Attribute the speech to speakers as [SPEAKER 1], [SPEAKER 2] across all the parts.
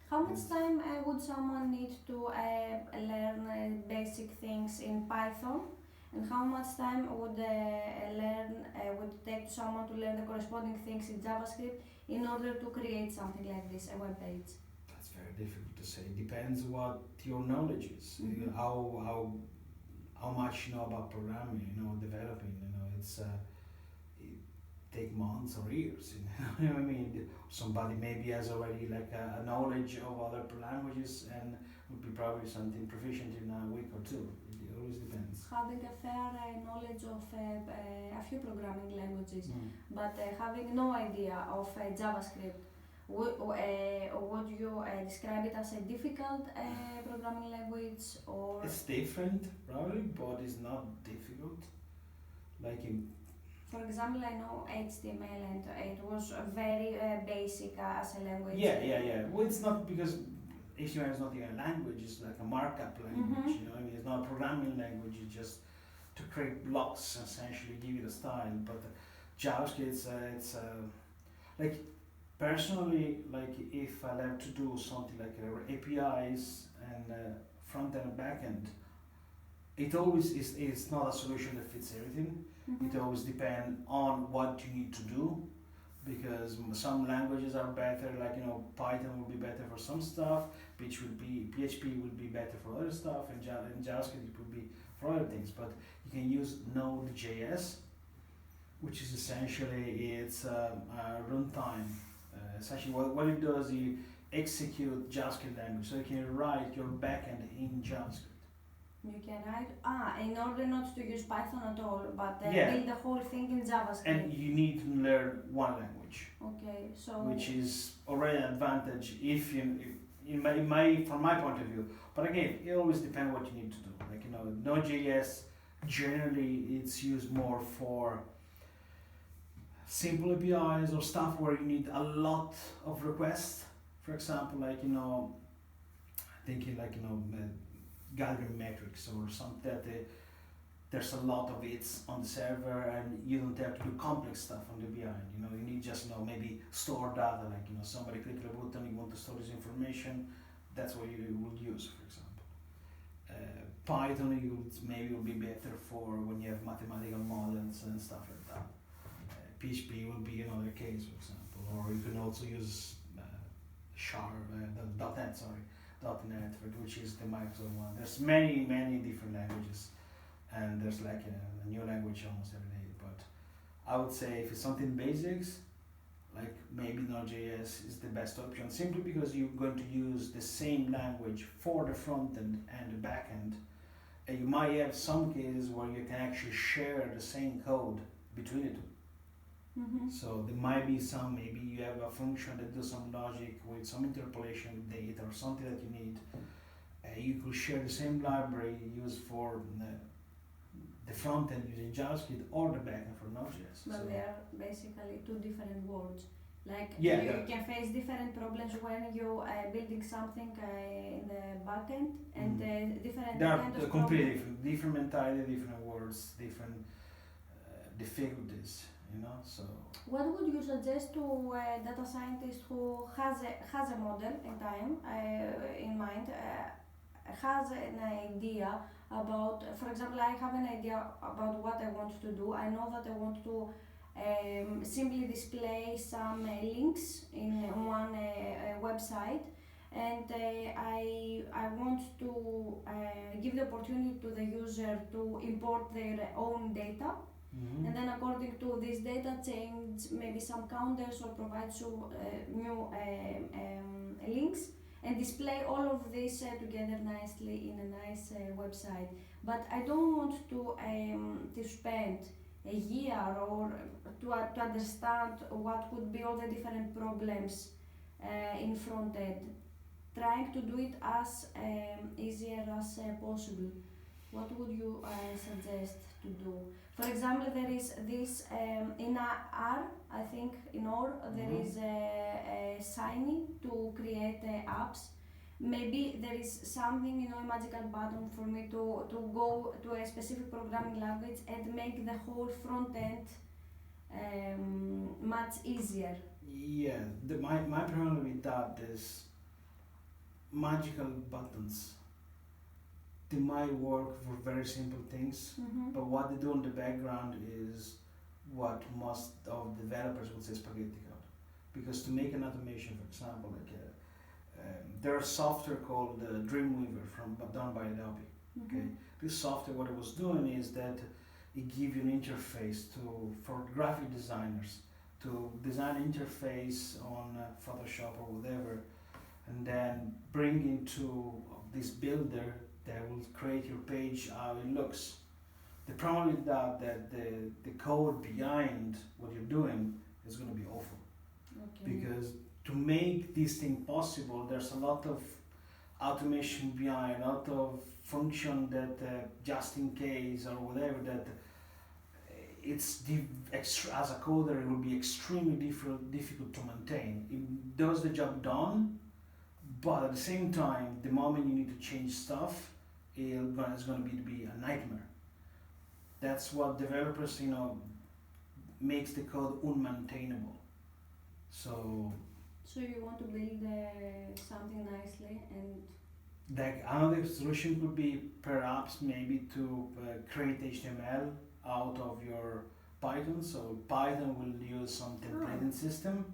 [SPEAKER 1] How much time would someone need to learn basic things in Python, and how much time would take to someone to learn the corresponding things in JavaScript in order to create something like this, a web page?
[SPEAKER 2] That's very difficult to say. Depends what your knowledge is. How much you know about programming, developing. It take months or years. You know what I mean? Somebody maybe has already like a knowledge of other languages and would be probably something proficient in a week or two. It always depends.
[SPEAKER 1] Having a fair knowledge of a few programming languages,
[SPEAKER 2] Mm.
[SPEAKER 1] but having no idea of JavaScript, would you describe it as a difficult programming language, or?
[SPEAKER 2] It's different, probably, but it's not difficult. Like in
[SPEAKER 1] For example, I know HTML and it was very basic as a language.
[SPEAKER 2] yeah. Well, it's not because HTML is not even a language. It's like a markup language. You know, what I mean, it's not a programming language. It's just to create blocks, essentially, give it a style. But JavaScript, like personally, like if I have to do something like APIs and front end and back end, it always is. It's not a solution that fits everything. It always depends on what you need to do, because some languages are better. Like Python will be better for some stuff. PHP would be better for other stuff, and JavaScript would be for other things. But you can use Node.js, which is essentially it's a runtime. Essentially, what it does, you execute JavaScript language, so you can write your backend in JavaScript.
[SPEAKER 1] You can write in order not to use Python at all, but
[SPEAKER 2] Yeah.
[SPEAKER 1] build the whole thing in JavaScript.
[SPEAKER 2] And you need to learn one language,
[SPEAKER 1] Okay, so
[SPEAKER 2] which is already an advantage if you, from my point of view. But again, it always depends what you need to do. Like Node.js generally it's used more for simple APIs or stuff where you need a lot of requests. For example, like thinking like gathering metrics or something that there's a lot of it on the server and you don't have to do complex stuff on the behind. You need just maybe store data, like somebody click a button, you want to store this information, that's what you would use, for example. Python maybe will be better for when you have mathematical models and stuff like that. PHP will be another case, for example, or you can also use .NET, which is the Microsoft one. There's many different languages, and there's like a new language almost every day. But I would say if it's something basics, like maybe Node.js is the best option, simply because you're going to use the same language for the front end and the back end. And you might have some cases where you can actually share the same code between the two. So there might be maybe you have a function that does some logic with some interpolation with data or something that you need. You could share the same library used for the front end using JavaScript or the back end for Node.js.
[SPEAKER 1] But they are basically two different worlds. Like
[SPEAKER 2] Yeah,
[SPEAKER 1] you can face different problems when you are building something in the backend and different
[SPEAKER 2] They are
[SPEAKER 1] kind of
[SPEAKER 2] completely different mentality, different words, different difficulties. So
[SPEAKER 1] what would you suggest to a data scientist who has a model in mind, has an idea about, for example, I have an idea about what I want to do. I know that I want to simply display some links in one website, and I want to give the opportunity to the user to import their own data. And then according to this data, change maybe some counters or provide some new links and display all of this together nicely in a nice website. But I don't want to spend a year or to understand what could be all the different problems in front end. Trying to do it as easier as possible. What would you suggest to do? For example, there is this in R, I think in R, there is a Shiny to create apps. Maybe there is something, a magical button for me to go to a specific programming language and make the whole front end much easier.
[SPEAKER 2] Yeah, my problem with that is magical buttons. They might work for very simple things, but what they do in the background is what most of developers would say spaghetti code. Because to make an automation, for example, there's software called Dreamweaver done by Adobe. Okay, this software, what it was doing is that it gives you an interface for graphic designers to design interface on Photoshop or whatever, and then bring into this builder that will create your page how it looks. The problem with that the code behind what you're doing is going to be awful.
[SPEAKER 1] Okay.
[SPEAKER 2] Because to make this thing possible, there's a lot of automation behind, a lot of function that just in case or whatever that as a coder it will be extremely difficult to maintain. It does the job done, but at the same time, the moment you need to change stuff, it's going to be a nightmare. That's what developers, makes the code unmaintainable. So
[SPEAKER 1] you want to build something nicely and.
[SPEAKER 2] Like another solution could be perhaps maybe to create HTML out of your Python. So Python will use some templating system,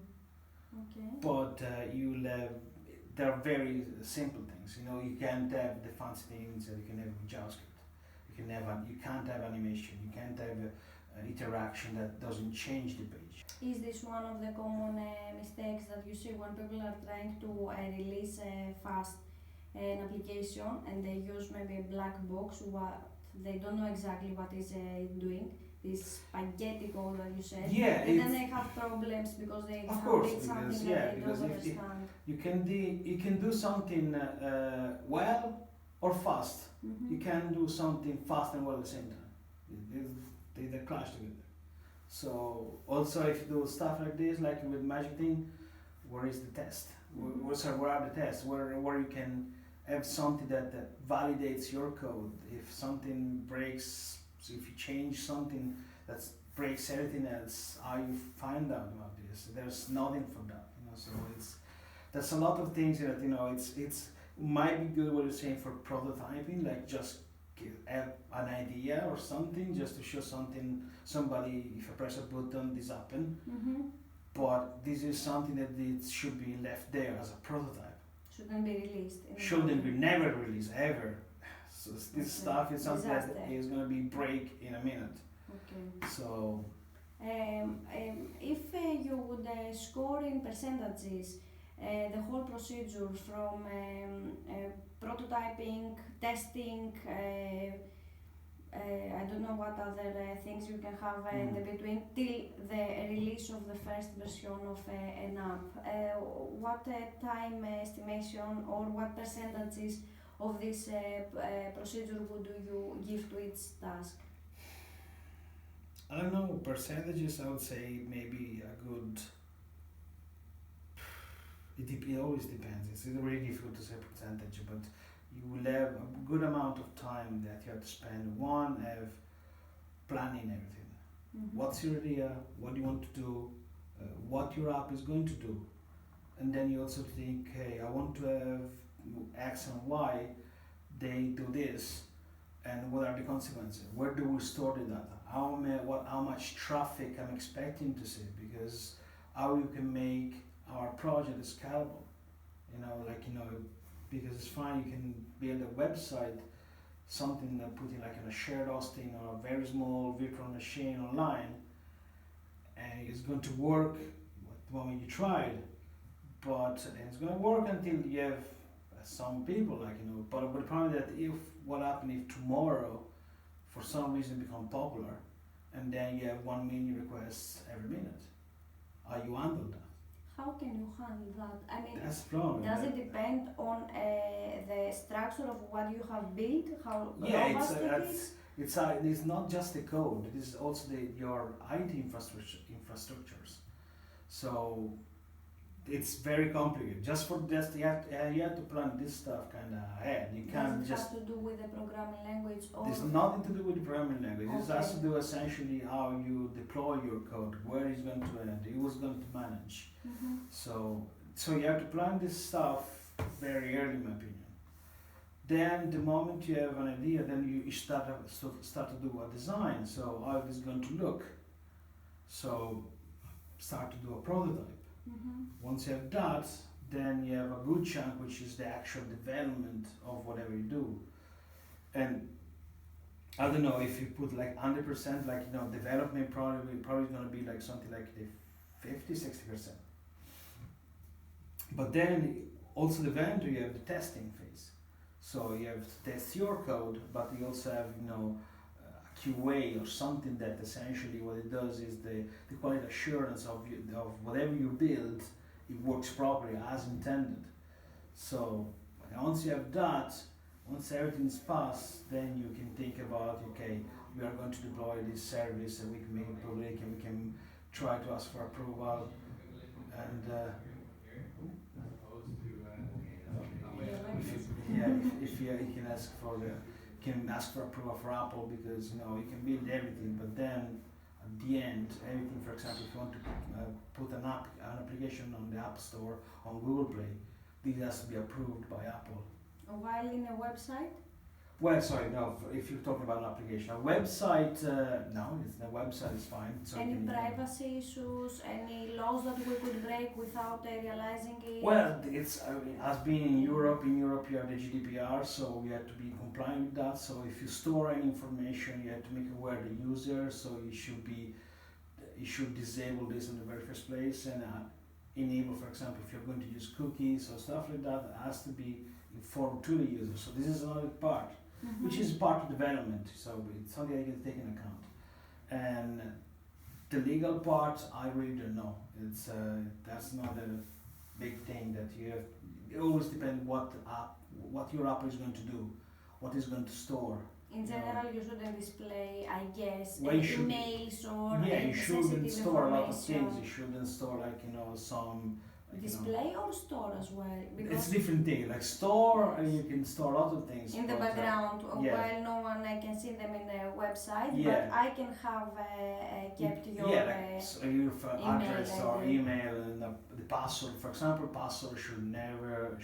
[SPEAKER 2] but you'll have there are very simple things. You can't have the fancy things that you can have with JavaScript. You can't have animation. You can't have an interaction that doesn't change the page.
[SPEAKER 1] Is this one of the common mistakes that you see when people are trying to release fast an application and they use maybe a black box? What they don't know exactly what is it doing. This spaghetti code that you said, and then they have problems because they have did something that they don't understand.
[SPEAKER 2] You can do something well or fast. You can do something fast and well at the same time. They clash together. So also if you do stuff like this, like with magic thing, where is the test? Where are the tests? Where you can have something that validates your code. If something breaks, so if you change something that breaks everything else, how you find out about this? There's nothing for that, So there's a lot of things that it's might be good what you're saying for prototyping, like just have an idea or something just to show somebody. If I press a button, this happen. But this is something that it should be left there as a prototype.
[SPEAKER 1] Shouldn't be released.
[SPEAKER 2] Shouldn't be never released ever. So this stuff is something that is going to be break in a minute.
[SPEAKER 1] Okay.
[SPEAKER 2] So.
[SPEAKER 1] If you would score in percentages the whole procedure from prototyping, testing, I don't know what other things you can have in the between till the release of the first version of an app. What time estimation or what percentages of this procedure would you give to each task?
[SPEAKER 2] I don't know, percentages, I would say maybe a good. It always depends. It's really difficult to say percentage, but you will have a good amount of time that you have to spend. One, have planning everything. What's your idea? What do you want to do? What your app is going to do? And then you also think, hey, I want to have X and Y. They do this, and what are the consequences? Where do we store the data? How much traffic I'm expecting to see? Because how you can make our project scalable, because it's fine, you can build a website, something that put in like in a shared hosting or a very small virtual machine online, and it's going to work the moment you try it, but it's going to work until you have some people, but the problem is that what happens if tomorrow, for some reason, become popular, and then you have 1 million requests every minute, how you handle that?
[SPEAKER 1] How can you handle that? I mean,
[SPEAKER 2] that's problem.
[SPEAKER 1] Does it depend on the structure of what you have built? How robust it is?
[SPEAKER 2] It's not just the code. It is also your IT infrastructures. So it's very complicated. You have to plan this stuff kind of ahead. You can't
[SPEAKER 1] Does it have to do with the programming language? Or
[SPEAKER 2] there's nothing to do with the programming language.
[SPEAKER 1] Okay.
[SPEAKER 2] It has to do essentially how you deploy your code, where it's going to end, who's going to manage. So you have to plan this stuff very early, in my opinion. Then the moment you have an idea, then you start to do a design. So how it is going to look. So start to do a prototype. Once you have that, then you have a good chunk, which is the actual development of whatever you do. And I don't know if you put like 100%, like development probably going to be like something like the 50-60%. But then also the vendor, you have the testing phase. So you have to test your code, but you also have a QA or something that essentially what it does is the quality assurance of whatever you build, it works properly as intended. So once you have that, once everything's passed, then you can think about, okay, we are going to deploy this service and we can make it public and we can try to ask for approval. And if you can ask for approval for Apple, because you can build everything, but then at the end, everything, for example, if you want to put an application on the App Store, on Google Play, this has to be approved by Apple.
[SPEAKER 1] While in a website?
[SPEAKER 2] Well, sorry, no, if you're talking about an application. A website, no, the website is fine. So
[SPEAKER 1] any privacy issues, any laws that we could break without realizing it?
[SPEAKER 2] Well, has been in Europe you have the GDPR, so we have to be compliant with that. So if you store any information, you have to make aware the user, so you should disable this in the very first place and enable, for example, if you're going to use cookies or stuff like that, it has to be informed to the user. So this is another part, which is part of development, so it's something I can take into account. And the legal part, I really don't know. It's that's not a big thing that you have. It always depends what your app is going to do, what is going to store.
[SPEAKER 1] In general, you shouldn't display, I guess,
[SPEAKER 2] well,
[SPEAKER 1] emails or
[SPEAKER 2] you shouldn't store a lot of things.
[SPEAKER 1] information.
[SPEAKER 2] You shouldn't store some.
[SPEAKER 1] Display or store as well? Because
[SPEAKER 2] it's different thing. Like store, you can store a lot of things.
[SPEAKER 1] in the background, while no one can see them in the website, but I can have kept your
[SPEAKER 2] your address or email and the password. For example, password should never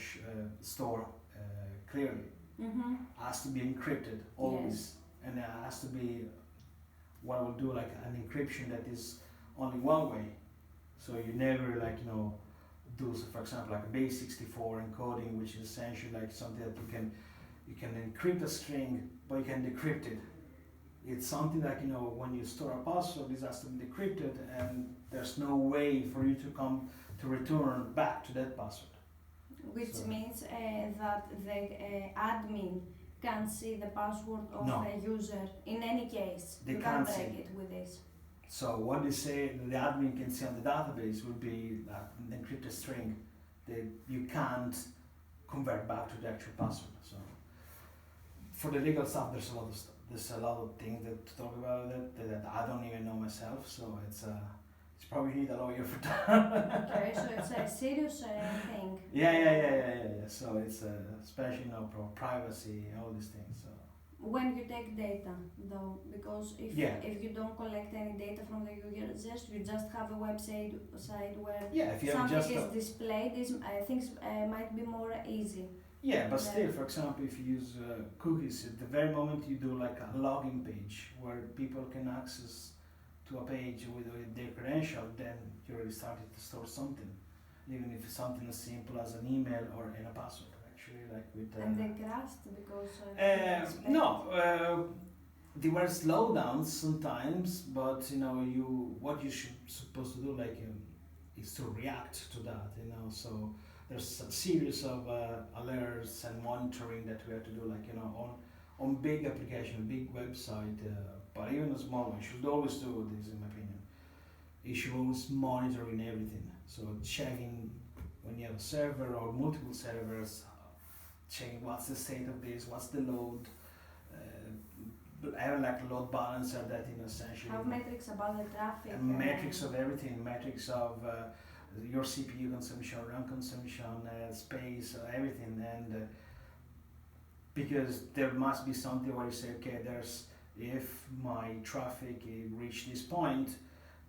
[SPEAKER 2] store clearly. Has to be encrypted always, and it has to be what I will do, like an encryption that is only one way. So you never do, for example, like a base 64 encoding, which is essentially like something that you can encrypt a string, but you can decrypt it. It's something like when you store a password, this has to be decrypted, and there's no way for you to come to return back to that password.
[SPEAKER 1] Which means that the admin can see the password of a user in any case.
[SPEAKER 2] They
[SPEAKER 1] you
[SPEAKER 2] can't
[SPEAKER 1] break
[SPEAKER 2] see
[SPEAKER 1] it with this.
[SPEAKER 2] So what they say the admin can see on the database will be an encrypted string that you can't convert back to the actual password. So for the legal stuff, there's a lot of things to talk about that I don't even know myself. So it's probably need a lawyer for that.
[SPEAKER 1] Okay, so it's a serious thing.
[SPEAKER 2] Yeah. So it's especially privacy, all these things. So.
[SPEAKER 1] When you take data, though, because if you don't collect any data from the users, you just have a website where
[SPEAKER 2] if you
[SPEAKER 1] something
[SPEAKER 2] just
[SPEAKER 1] is displayed, these things might be more easy.
[SPEAKER 2] Yeah, but still, for example, if you use cookies, at the very moment you do like a login page where people can access to a page with their credential, then you already started to store something, even if it's something as simple as an email or a password. Like with,
[SPEAKER 1] and they crashed because
[SPEAKER 2] there were slowdowns sometimes, but what you should supposed to do is to react to that. So there's a series of alerts and monitoring that we have to do, on big application, big website, but even a small one. You should always do this, in my opinion. You should always monitoring everything. So checking when you have a server or multiple servers. Checking what's the state of this, what's the load, having like a load balancer that essentially
[SPEAKER 1] have metrics about the traffic,
[SPEAKER 2] metrics of everything, metrics of your CPU consumption, RAM consumption, space, everything, and because there must be something where you say, okay, if my traffic reached this point,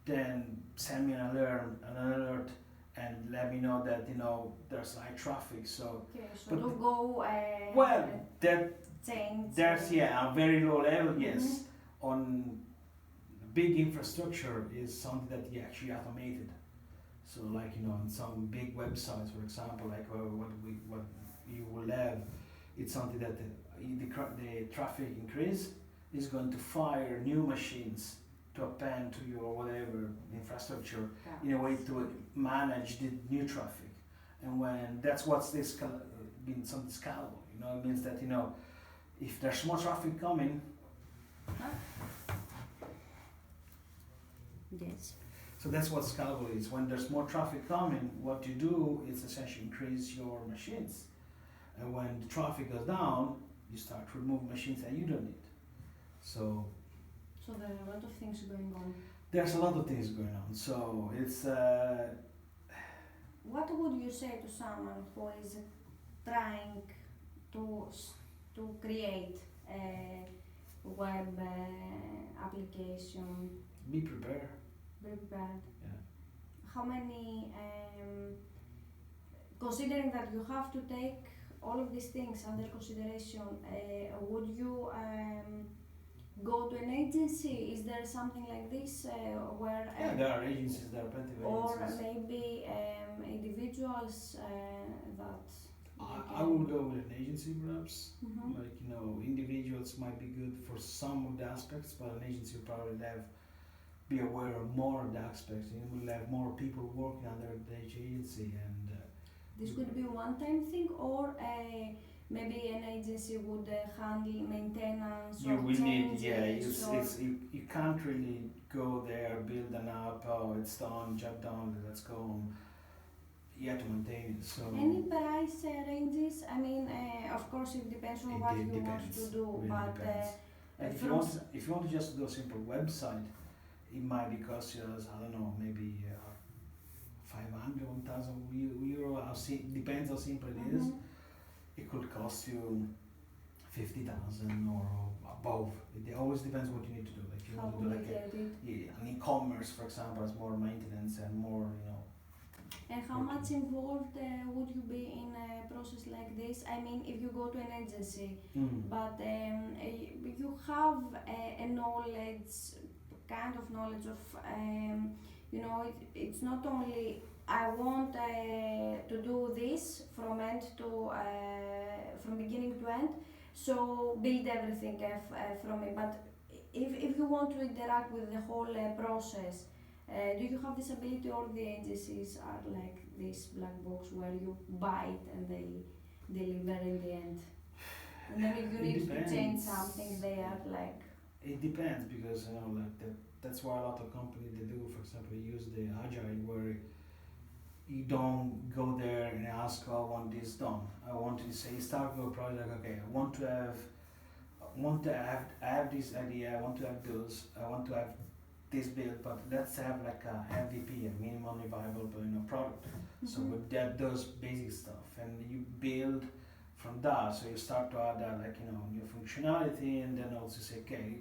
[SPEAKER 2] then send me an alert, and let me know that there's high traffic. So,
[SPEAKER 1] Okay, so
[SPEAKER 2] but
[SPEAKER 1] to go
[SPEAKER 2] well, that
[SPEAKER 1] change.
[SPEAKER 2] there's a very low level, yes.
[SPEAKER 1] Mhm.
[SPEAKER 2] On big infrastructure is something that you actually automated. So like on some big websites, for example, like what you will have, it's something that the traffic increase is going to fire new machines to append to your whatever infrastructure in a way to manage the new traffic. And when that's what's this being something scalable, it means that if there's more traffic coming,
[SPEAKER 1] Yes.
[SPEAKER 2] so that's what scalable is. When there's more traffic coming, what you do is essentially increase your machines. And when the traffic goes down, you start to remove machines that you don't need. So
[SPEAKER 1] So there are a lot of things going on.
[SPEAKER 2] there's a lot of things going on. So it's
[SPEAKER 1] What would you say to someone who is trying to create a web application?
[SPEAKER 2] be prepared.
[SPEAKER 1] Be prepared.
[SPEAKER 2] Yeah.
[SPEAKER 1] How many? Considering that you have to take all of these things under consideration, would you go to an agency? Is there something like this where?
[SPEAKER 2] Yeah, there are agencies. There are plenty of
[SPEAKER 1] or
[SPEAKER 2] agencies.
[SPEAKER 1] maybe individuals that.
[SPEAKER 2] I would go with an agency perhaps.
[SPEAKER 1] Mhm.
[SPEAKER 2] Like individuals might be good for some of the aspects, but an agency will probably be aware of more of the aspects. You will have more people working under the agency, and
[SPEAKER 1] This could be a one-time thing, or maybe an agency would handle maintenance
[SPEAKER 2] you
[SPEAKER 1] or
[SPEAKER 2] will need.
[SPEAKER 1] changes.
[SPEAKER 2] Yeah,
[SPEAKER 1] Or
[SPEAKER 2] you can't really go there, build an app. Oh, it's done, job done. Let's go home. You have to maintain it. So
[SPEAKER 1] any price ranges? I mean, of course, it depends on what you want to do,
[SPEAKER 2] Really
[SPEAKER 1] but
[SPEAKER 2] depends. Like if you want to just do a simple website, it might be cost you, I don't know, maybe 500, 1,000 euro. Depends how simple it is.
[SPEAKER 1] Mhm.
[SPEAKER 2] It could cost you 50,000 or above. It always depends what you need to do. Like you
[SPEAKER 1] How
[SPEAKER 2] want to do like
[SPEAKER 1] complicated?
[SPEAKER 2] an e-commerce, for example, has more maintenance and more,
[SPEAKER 1] And how much involved would you be in a process like this? I mean, if you go to an agency, but you have a knowledge, kind of knowledge of, it's not only I want to do this from end to, from beginning to end, so build everything from it. But if you want to interact with the whole process, do you have this ability, or the agencies are like this black box where you buy it and they deliver in the end? And then if you need to change something, they are like.
[SPEAKER 2] It depends because that's why a lot of companies they do. For example, they use the agile where you don't go there and ask, oh, I want this done. I want to say start with a project. Okay, I have this idea. I want to have those. I want to have this build, but let's have like a MVP, a minimally viable product.
[SPEAKER 1] Mm-hmm.
[SPEAKER 2] So with that, those basic stuff, and you build from that. So you start to add new functionality, and then also say, okay,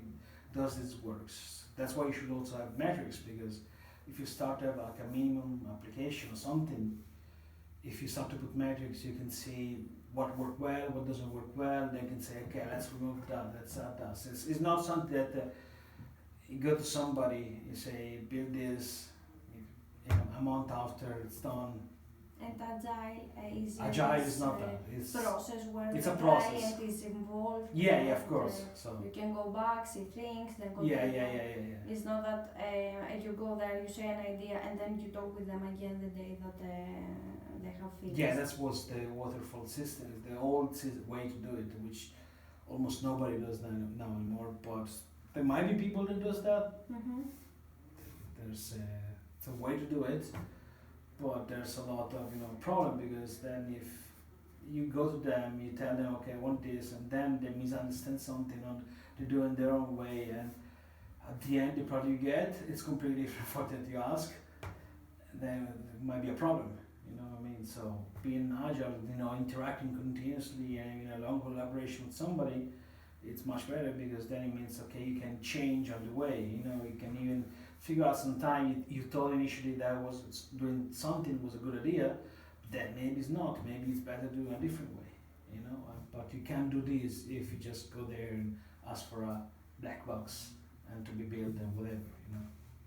[SPEAKER 2] does this works? That's why you should also have metrics, because if you start to have like a minimum application or something, if you start to put metrics, you can see what worked well, what doesn't work well. Then you can say, okay, let's remove that, let's add that. So it's not something that you go to somebody, you say, build this, a month after it's done.
[SPEAKER 1] And
[SPEAKER 2] agile is not that. It's
[SPEAKER 1] process where
[SPEAKER 2] it's
[SPEAKER 1] the
[SPEAKER 2] a process.
[SPEAKER 1] client is involved.
[SPEAKER 2] Yeah, of course. So
[SPEAKER 1] you can go back, see things, then continue.
[SPEAKER 2] Yeah.
[SPEAKER 1] It's not that you go there, you say an idea, and then you talk with them again the day that they have finished.
[SPEAKER 2] Yeah, that was the waterfall system, the old way to do it, which almost nobody does now anymore. But there might be people that does that.
[SPEAKER 1] Mm-hmm.
[SPEAKER 2] There's it's a way to do it, but there's a lot of problem, because then if you go to them, you tell them, okay, I want this, and then they misunderstand something, or they do it their own way, and at the end the product you get is completely different from what you ask. Then it might be a problem. You know what I mean? So being agile, interacting continuously and in a long collaboration with somebody, it's much better, because then it means, okay, you can change on the way. You can even figure out some time. You thought initially that was doing something was a good idea, but then maybe it's not. Maybe it's better to do it a different way, you know. But you can't do this if you just go there and ask for a black box and to be built and whatever, you know.